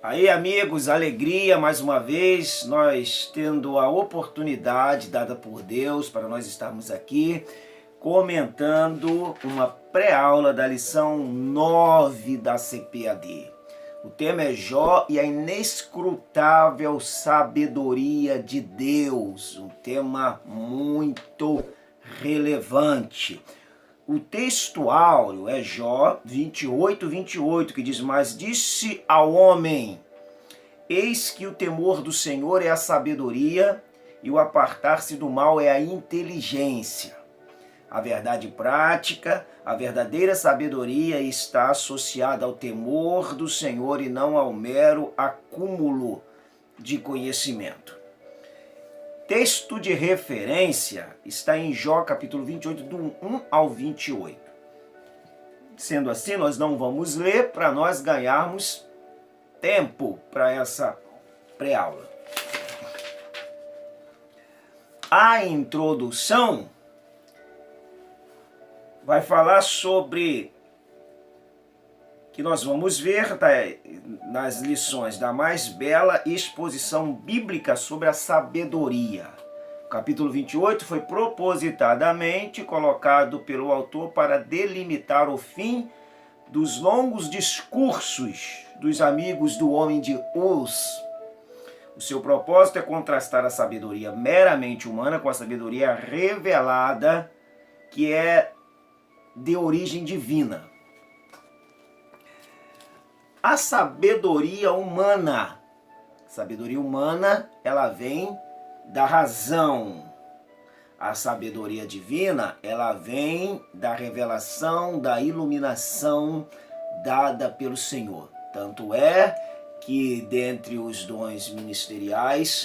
Aí, amigos, alegria mais uma vez, nós tendo a oportunidade dada por Deus para nós estarmos aqui comentando uma pré-aula da lição 9 da CPAD. O tema é Jó e a inescrutável sabedoria de Deus, um tema muito relevante. O texto áureo é Jó 28, que diz: Mas disse ao homem, eis que o temor do Senhor é a sabedoria, e o apartar-se do mal é a inteligência. A verdade prática, a verdadeira sabedoria está associada ao temor do Senhor e não ao mero acúmulo de conhecimento. Texto de referência está em Jó capítulo 28, do 1 ao 28. Sendo assim, nós não vamos ler para nós ganharmos tempo para essa pré-aula. A introdução vai falar sobre, que nós vamos ver nas lições da mais bela exposição bíblica sobre a sabedoria. O capítulo 28 foi propositadamente colocado pelo autor para delimitar o fim dos longos discursos dos amigos do homem de Uz. O seu propósito é contrastar a sabedoria meramente humana com a sabedoria revelada, que é de origem divina. A sabedoria humana, ela vem da razão. A sabedoria divina, ela vem da revelação, da iluminação dada pelo Senhor. Tanto é que dentre os dons ministeriais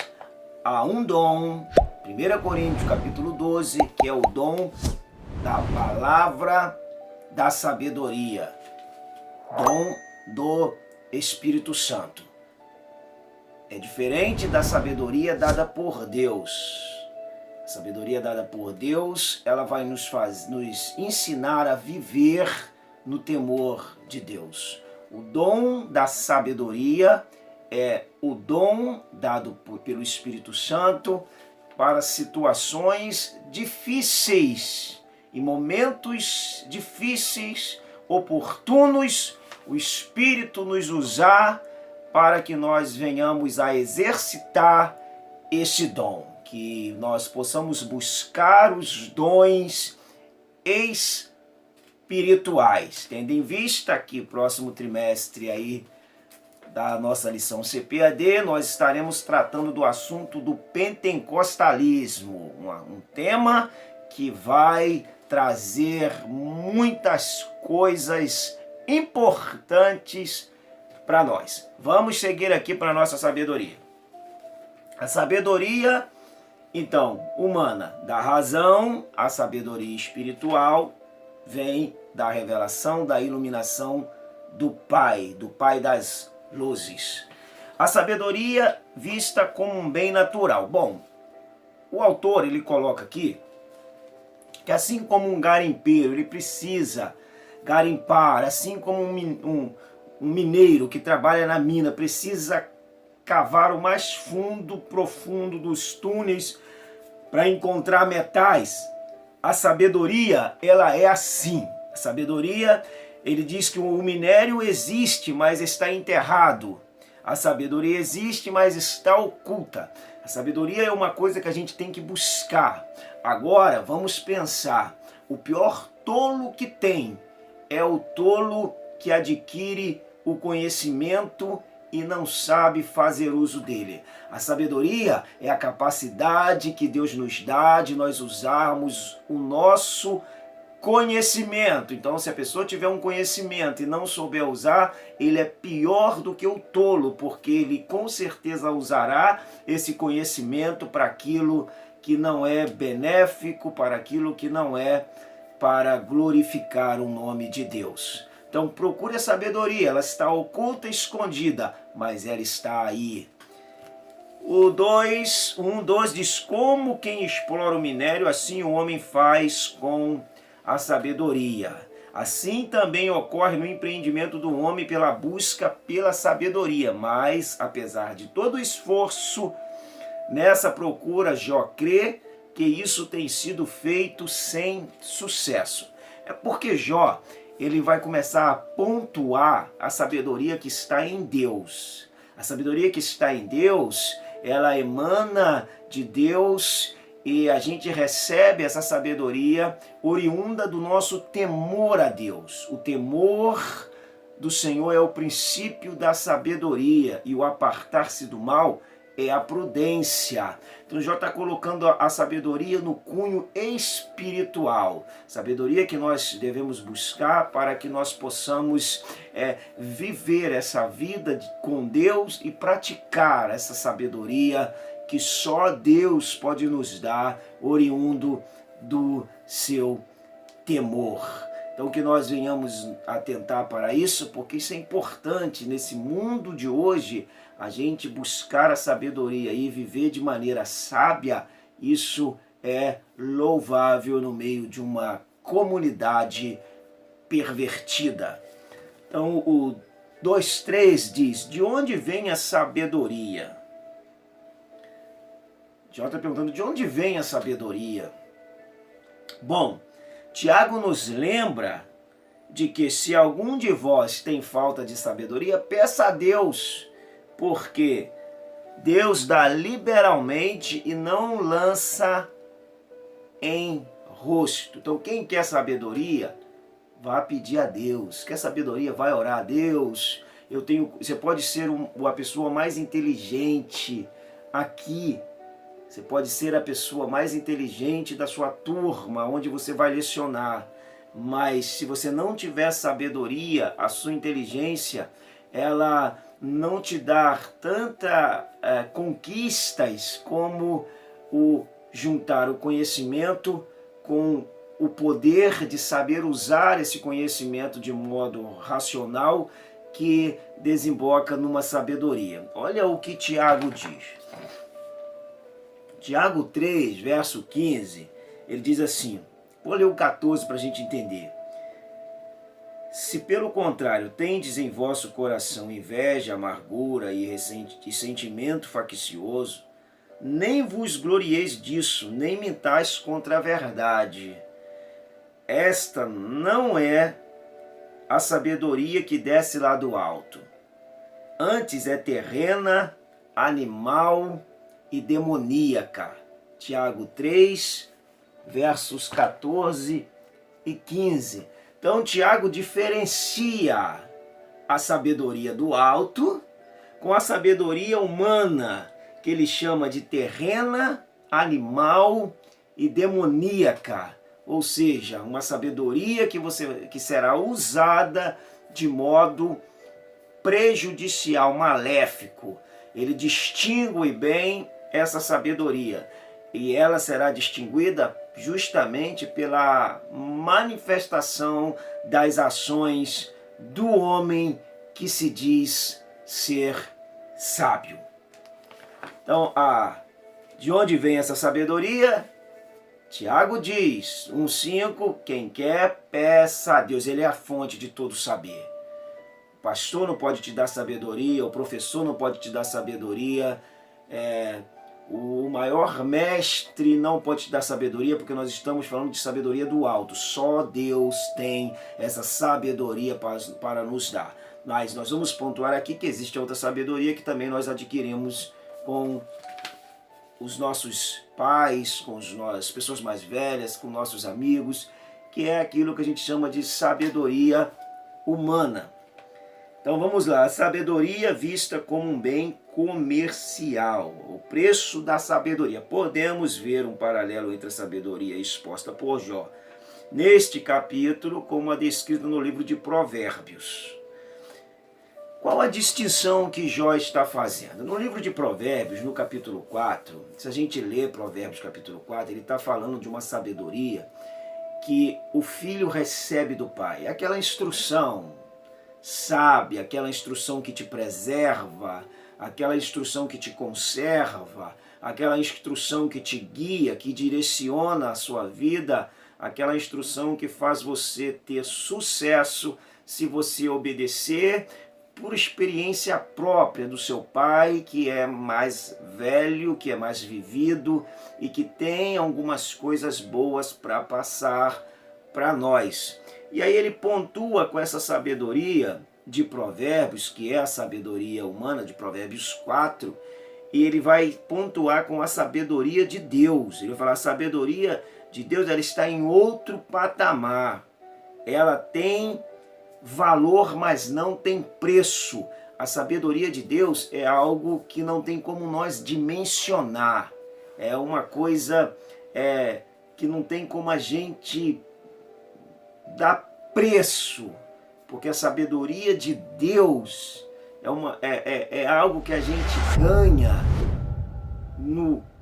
há um dom, 1 Coríntios capítulo 12, que é o dom da palavra da sabedoria, dom do Espírito Santo. É diferente da sabedoria dada por Deus. A sabedoria dada por Deus, ela vai nos ensinar a viver no temor de Deus. O dom da sabedoria é o dom dado pelo Espírito Santo para situações difíceis, em momentos difíceis, oportunos, o Espírito nos usar para que nós venhamos a exercitar esse dom, que nós possamos buscar os dons espirituais, tendo em vista que próximo trimestre aí da nossa lição CPAD, nós estaremos tratando do assunto do pentecostalismo, um tema que vai trazer muitas coisas importantes para nós. Vamos seguir aqui para a nossa sabedoria. A sabedoria, então, humana, da razão, a sabedoria espiritual vem da revelação, da iluminação do Pai das luzes. A sabedoria vista como um bem natural. Bom, o autor, ele coloca aqui que assim como um garimpeiro, ele precisa garimpar, assim como um mineiro que trabalha na mina precisa cavar o mais profundo dos túneis para encontrar metais, a sabedoria, ela é assim. A sabedoria, ele diz que o minério existe, mas está enterrado. A sabedoria existe, mas está oculta. A sabedoria é uma coisa que a gente tem que buscar. Agora, vamos pensar. O pior tolo que tem é o tolo que adquire o conhecimento e não sabe fazer uso dele. A sabedoria é a capacidade que Deus nos dá de nós usarmos o nosso conhecimento. Então, se a pessoa tiver um conhecimento e não souber usar, ele é pior do que o tolo, porque ele com certeza usará esse conhecimento para aquilo que não é benéfico, para aquilo que não é para glorificar o nome de Deus. Então procure a sabedoria, ela está oculta, escondida, mas ela está aí. O 1:2 diz: como quem explora o minério, assim o homem faz com a sabedoria. Assim também ocorre no empreendimento do homem pela busca pela sabedoria, mas, apesar de todo o esforço nessa procura, Jó crê que isso tem sido feito sem sucesso. É porque Jó, ele vai começar a pontuar a sabedoria que está em Deus. A sabedoria que está em Deus, ela emana de Deus e a gente recebe essa sabedoria oriunda do nosso temor a Deus. O temor do Senhor é o princípio da sabedoria e o apartar-se do mal é a prudência. Então Jó está colocando a sabedoria no cunho espiritual. Sabedoria que nós devemos buscar para que nós possamos viver essa vida com Deus e praticar essa sabedoria que só Deus pode nos dar, oriundo do seu temor. Então que nós venhamos atentar para isso, porque isso é importante nesse mundo de hoje, a gente buscar a sabedoria e viver de maneira sábia. Isso é louvável no meio de uma comunidade pervertida. Então o 2:3 diz: de onde vem a sabedoria? Jó está perguntando de onde vem a sabedoria. Bom, Tiago nos lembra de que se algum de vós tem falta de sabedoria, peça a Deus, porque Deus dá liberalmente e não lança em rosto. Então quem quer sabedoria, vá pedir a Deus. Quer sabedoria, vai orar a Deus. Você pode ser a pessoa mais inteligente aqui. Você pode ser a pessoa mais inteligente da sua turma, onde você vai lecionar. Mas se você não tiver sabedoria, a sua inteligência, ela não te dá tanta conquistas como juntar o conhecimento com o poder de saber usar esse conhecimento de modo racional, que desemboca numa sabedoria. Olha o que Tiago diz. Tiago 3, verso 15, ele diz assim, vou ler o 14 para a gente entender. Se pelo contrário tendes em vosso coração inveja, amargura e sentimento faccioso, nem vos glorieis disso, nem mintais contra a verdade. Esta não é a sabedoria que desce lá do alto. Antes é terrena, animal e demoníaca. Tiago 3, versos 14 e 15. Então Tiago diferencia a sabedoria do alto com a sabedoria humana, que ele chama de terrena, animal e demoníaca. Ou seja, uma sabedoria que será usada de modo prejudicial, maléfico. Ele distingue bem essa sabedoria, e ela será distinguida justamente pela manifestação das ações do homem que se diz ser sábio. Então, de onde vem essa sabedoria? Tiago diz, 1,5, quem quer, peça a Deus. Ele é a fonte de todo saber. O pastor não pode te dar sabedoria, o professor não pode te dar sabedoria, o maior mestre não pode te dar sabedoria, porque nós estamos falando de sabedoria do alto. Só Deus tem essa sabedoria para nos dar. Mas nós vamos pontuar aqui que existe outra sabedoria que também nós adquirimos com os nossos pais, com as pessoas mais velhas, com nossos amigos, que é aquilo que a gente chama de sabedoria humana. Então vamos lá, a sabedoria vista como um bem comercial, o preço da sabedoria. Podemos ver um paralelo entre a sabedoria exposta por Jó neste capítulo, como a descrita no livro de Provérbios. Qual a distinção que Jó está fazendo? No livro de Provérbios, no capítulo 4, se a gente lê Provérbios capítulo 4, ele está falando de uma sabedoria que o filho recebe do pai. Aquela instrução sábia, aquela instrução que te preserva, aquela instrução que te conserva, aquela instrução que te guia, que direciona a sua vida aquela instrução que faz você ter sucesso se você obedecer por experiência própria do seu pai, que é mais velho, que é mais vivido e que tem algumas coisas boas para passar para nós. E aí ele pontua com essa sabedoria de Provérbios, que é a sabedoria humana, de Provérbios 4, e ele vai pontuar com a sabedoria de Deus. Ele vai falar: a sabedoria de Deus, ela está em outro patamar. Ela tem valor, mas não tem preço. A sabedoria de Deus é algo que não tem como nós dimensionar. É uma coisa que não tem como a gente dar preço, porque a sabedoria de Deus é algo que a gente ganha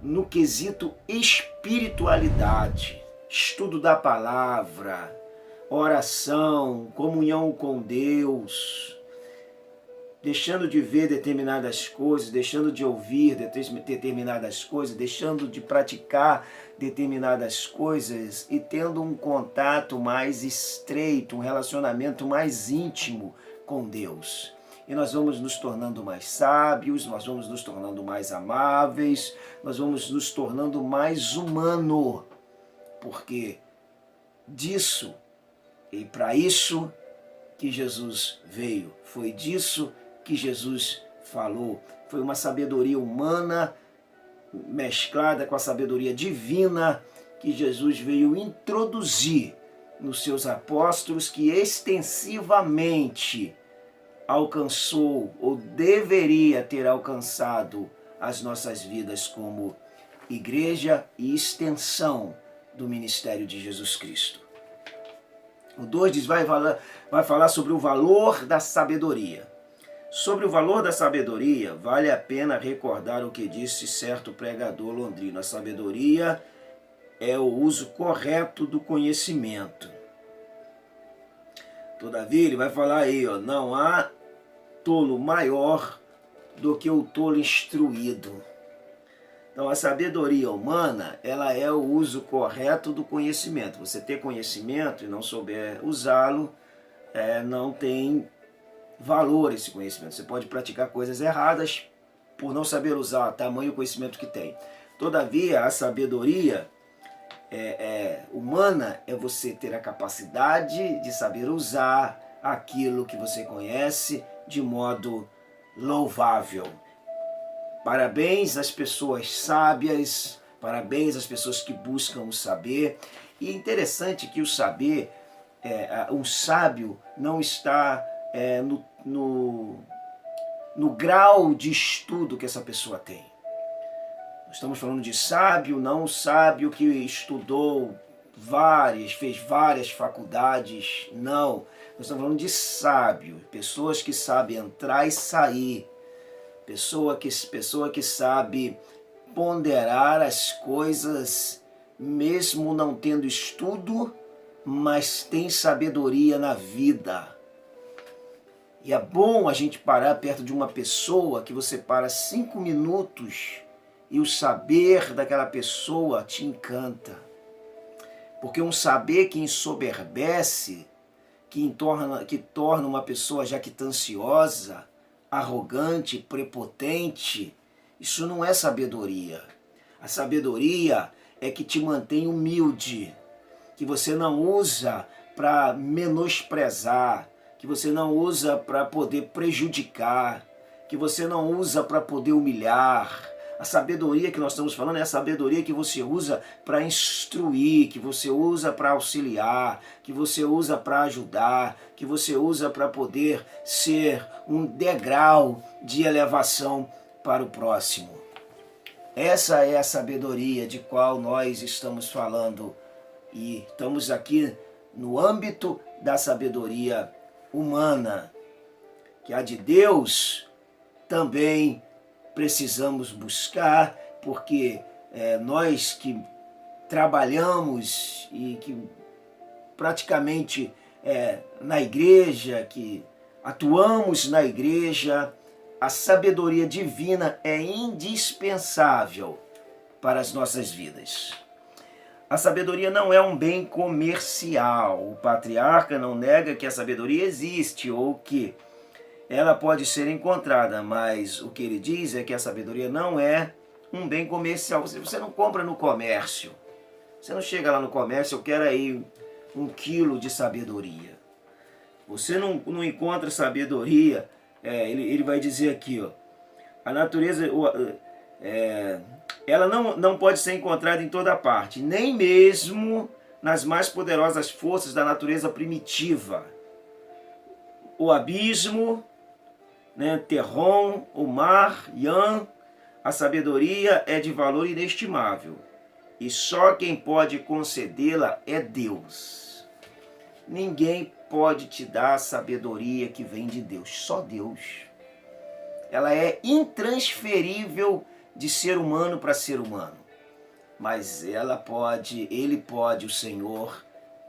no quesito espiritualidade, estudo da palavra, oração, comunhão com Deus, deixando de ver determinadas coisas, deixando de ouvir determinadas coisas, deixando de praticar determinadas coisas e tendo um contato mais estreito, um relacionamento mais íntimo com Deus. E nós vamos nos tornando mais sábios, nós vamos nos tornando mais amáveis, nós vamos nos tornando mais humano, porque disso e para isso que Jesus veio, foi disso que Jesus falou. Foi uma sabedoria humana mesclada com a sabedoria divina que Jesus veio introduzir nos seus apóstolos, que extensivamente alcançou ou deveria ter alcançado as nossas vidas como igreja e extensão do ministério de Jesus Cristo. O 2 diz, vai falar sobre o valor da sabedoria. Sobre o valor da sabedoria, vale a pena recordar o que disse certo pregador londrino. A sabedoria é o uso correto do conhecimento. Todavia, ele vai falar aí, ó, não há tolo maior do que o tolo instruído. Então, a sabedoria humana, ela é o uso correto do conhecimento. Você ter conhecimento e não souber usá-lo, não tem valor esse conhecimento. Você pode praticar coisas erradas por não saber usar tamanho conhecimento que tem. Todavia, a sabedoria humana é você ter a capacidade de saber usar aquilo que você conhece de modo louvável. Parabéns às pessoas sábias, parabéns às pessoas que buscam o saber. E é interessante que o saber, um sábio não está no grau de estudo que essa pessoa tem. Nós estamos falando de sábio, não o sábio que estudou fez várias faculdades, não. Nós estamos falando de sábio, pessoas que sabem entrar e sair, pessoa que sabe ponderar as coisas, mesmo não tendo estudo, mas tem sabedoria na vida. E é bom a gente parar perto de uma pessoa que você para 5 minutos e o saber daquela pessoa te encanta. Porque um saber que ensoberbece, que torna uma pessoa jactanciosa, arrogante, prepotente, isso não é sabedoria. A sabedoria é que te mantém humilde, que você não usa para menosprezar, que você não usa para poder prejudicar, que você não usa para poder humilhar. A sabedoria que nós estamos falando é a sabedoria que você usa para instruir, que você usa para auxiliar, que você usa para ajudar, que você usa para poder ser um degrau de elevação para o próximo. Essa é a sabedoria de qual nós estamos falando e estamos aqui no âmbito da sabedoria humana, que a de Deus também precisamos buscar, porque nós que trabalhamos e que praticamente na igreja, que atuamos na igreja, a sabedoria divina é indispensável para as nossas vidas. A sabedoria não é um bem comercial. O patriarca não nega que a sabedoria existe ou que ela pode ser encontrada, mas o que ele diz é que a sabedoria não é um bem comercial. Você não compra no comércio. Você não chega lá no comércio, eu quero aí 1 quilo de sabedoria. Você não encontra sabedoria. Ele vai dizer aqui, ó, a natureza, ela não pode ser encontrada em toda parte, nem mesmo nas mais poderosas forças da natureza primitiva. O abismo, né, Terron, o mar, Yan, a sabedoria é de valor inestimável. E só quem pode concedê-la é Deus. Ninguém pode te dar a sabedoria que vem de Deus, só Deus. Ela é intransferível de ser humano para ser humano. Mas ele pode, o Senhor,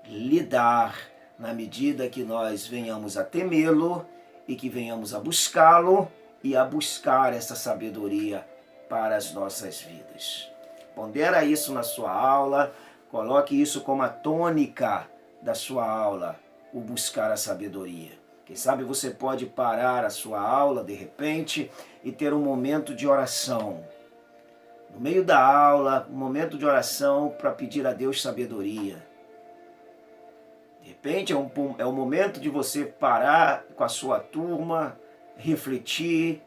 lhe dar na medida que nós venhamos a temê-lo e que venhamos a buscá-lo e a buscar essa sabedoria para as nossas vidas. Pondera isso na sua aula, coloque isso como a tônica da sua aula, o buscar a sabedoria. Quem sabe você pode parar a sua aula de repente e ter um momento de oração. No meio da aula, um momento de oração para pedir a Deus sabedoria. De repente é um momento de você parar com a sua turma, refletir,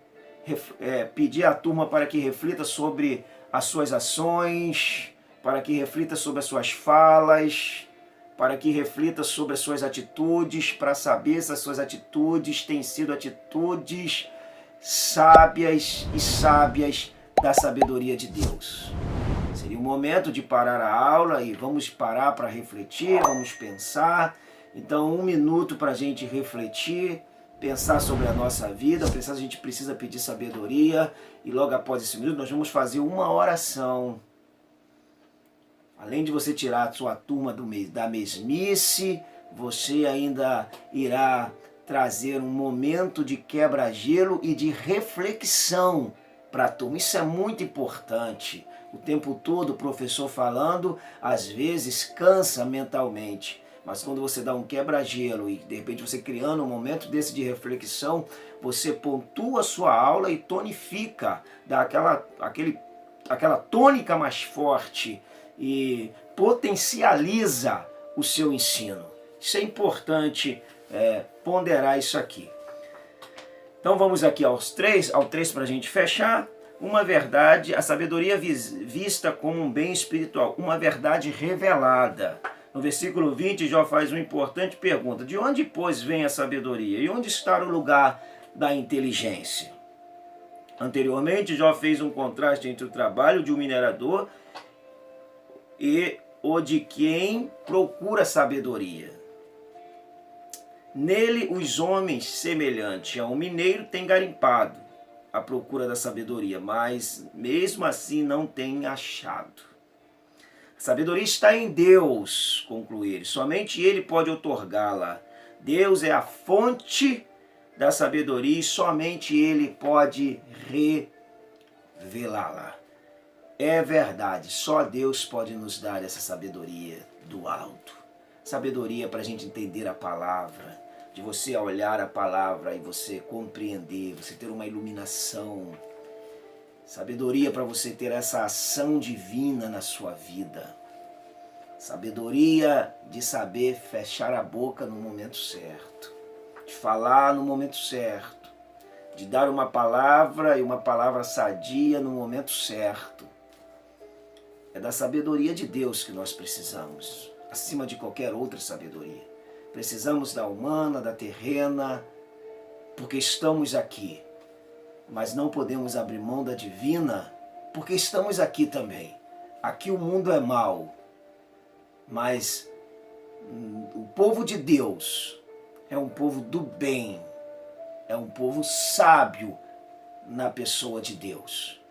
pedir à turma para que reflita sobre as suas ações, para que reflita sobre as suas falas, para que reflita sobre as suas atitudes, para saber se as suas atitudes têm sido atitudes sábias e sábias da sabedoria de Deus. Seria o momento de parar a aula e vamos parar para refletir, vamos pensar. Então, 1 minuto para a gente refletir, pensar sobre a nossa vida, pensar se a gente precisa pedir sabedoria. E logo após esse minuto nós vamos fazer uma oração. Além de você tirar a sua turma da mesmice, você ainda irá trazer um momento de quebra-gelo e de reflexão para a turma. Isso é muito importante. O tempo todo o professor falando, às vezes cansa mentalmente. Mas quando você dá um quebra-gelo e de repente você criando um momento desse de reflexão, você pontua a sua aula e tonifica, dá aquela tônica mais forte e potencializa o seu ensino. Isso é importante ponderar isso aqui. Então vamos aqui ao 3 para a gente fechar. Uma verdade, a sabedoria vista como um bem espiritual, uma verdade revelada. No versículo 20, Jó faz uma importante pergunta. De onde, pois, vem a sabedoria? E onde está o lugar da inteligência? Anteriormente, Jó fez um contraste entre o trabalho de um minerador e o de quem procura sabedoria. Nele, os homens semelhantes a um mineiro têm garimpado à procura da sabedoria, mas mesmo assim não têm achado. A sabedoria está em Deus, conclui ele. Somente Ele pode outorgá-la. Deus é a fonte da sabedoria e somente Ele pode revelá-la. É verdade, só Deus pode nos dar essa sabedoria do alto. Sabedoria para a gente entender a palavra, de você olhar a palavra e você compreender, você ter uma iluminação. Sabedoria para você ter essa ação divina na sua vida. Sabedoria de saber fechar a boca no momento certo, de falar no momento certo, de dar uma palavra e uma palavra sadia no momento certo. É da sabedoria de Deus que nós precisamos, acima de qualquer outra sabedoria. Precisamos da humana, da terrena, porque estamos aqui. Mas não podemos abrir mão da divina, porque estamos aqui também. Aqui o mundo é mau, mas o povo de Deus é um povo do bem, é um povo sábio na pessoa de Deus.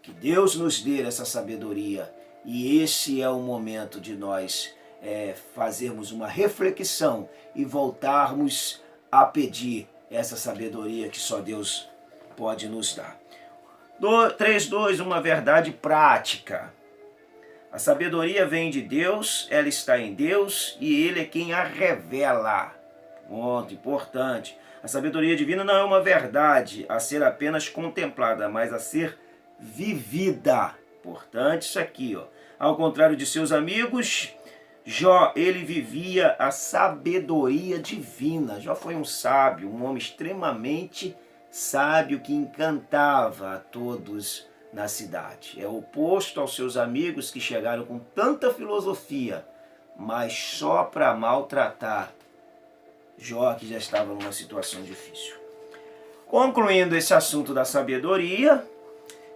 Que Deus nos dê essa sabedoria e esse é o momento de nós fazermos uma reflexão e voltarmos a pedir essa sabedoria que só Deus pode nos dar. 3.2, uma verdade prática. A sabedoria vem de Deus, ela está em Deus e Ele é quem a revela. Ponto importante. A sabedoria divina não é uma verdade a ser apenas contemplada, mas a ser vivida. Importante isso aqui, ó. Ao contrário de seus amigos, Jó, ele vivia a sabedoria divina. Jó foi um sábio, um homem extremamente sábio que encantava a todos na cidade. É oposto aos seus amigos que chegaram com tanta filosofia, mas só para maltratar Jó, que já estava numa situação difícil. Concluindo esse assunto da sabedoria,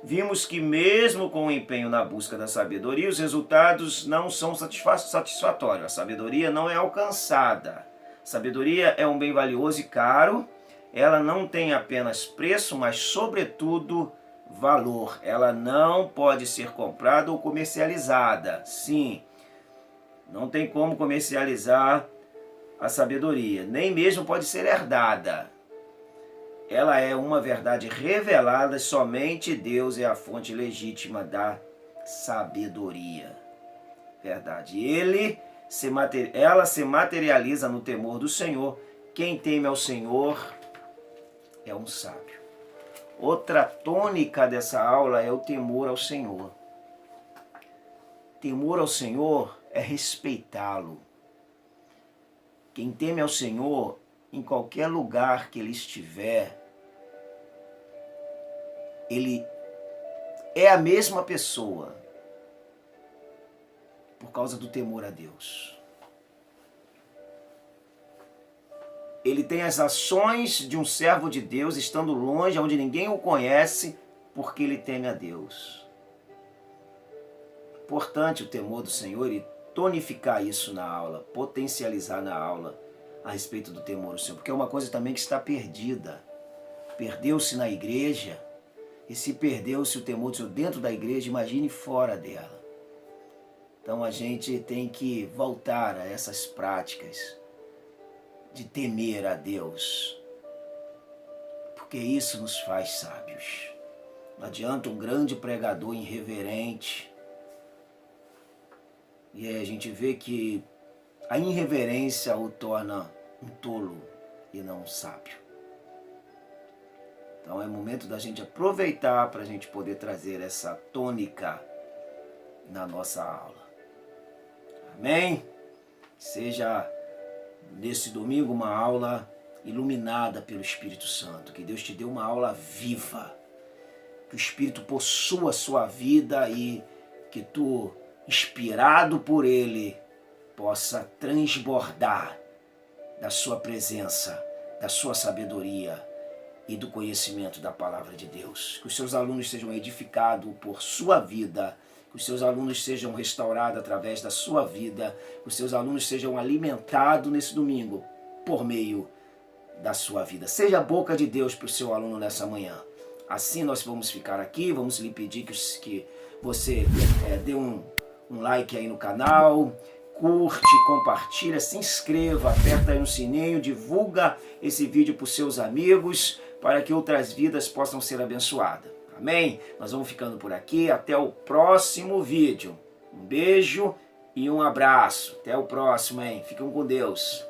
vimos que mesmo com o empenho na busca da sabedoria, os resultados não são satisfatórios. A sabedoria não é alcançada. A sabedoria é um bem valioso e caro. Ela não tem apenas preço, mas sobretudo valor. Ela não pode ser comprada ou comercializada. Sim, não tem como comercializar a sabedoria, nem mesmo pode ser herdada. Ela é uma verdade revelada, somente Deus é a fonte legítima da sabedoria. Verdade. Ela se materializa no temor do Senhor. Quem teme ao Senhor é um sábio. Outra tônica dessa aula é o temor ao Senhor. Temor ao Senhor é respeitá-lo. Quem teme ao Senhor, em qualquer lugar que ele estiver, ele é a mesma pessoa por causa do temor a Deus. Ele tem as ações de um servo de Deus, estando longe, onde ninguém o conhece, porque ele teme a Deus. Importante o temor do Senhor e tonificar isso na aula, potencializar na aula a respeito do temor ao Senhor, porque é uma coisa também que está perdida. Perdeu-se na igreja, e se perdeu-se o temor do Senhor dentro da igreja, imagine fora dela. Então a gente tem que voltar a essas práticas de temer a Deus, porque isso nos faz sábios. Não adianta um grande pregador irreverente. E aí a gente vê que a irreverência o torna um tolo e não um sábio. Então é momento da gente aproveitar para a gente poder trazer essa tônica na nossa aula. Amém? Seja nesse domingo uma aula iluminada pelo Espírito Santo. Que Deus te dê uma aula viva. Que o Espírito possua a sua vida e que tu, inspirado por Ele, possa transbordar da sua presença, da sua sabedoria e do conhecimento da palavra de Deus. Que os seus alunos sejam edificados por sua vida, que os seus alunos sejam restaurados através da sua vida, que os seus alunos sejam alimentados nesse domingo por meio da sua vida. Seja a boca de Deus para o seu aluno nessa manhã. Assim nós vamos ficar aqui, vamos lhe pedir que você dê um like aí no canal, curte, compartilha, se inscreva, aperta aí no sininho, divulga esse vídeo para os seus amigos, para que outras vidas possam ser abençoadas. Amém? Nós vamos ficando por aqui, até o próximo vídeo. Um beijo e um abraço. Até o próximo, hein? Fiquem com Deus.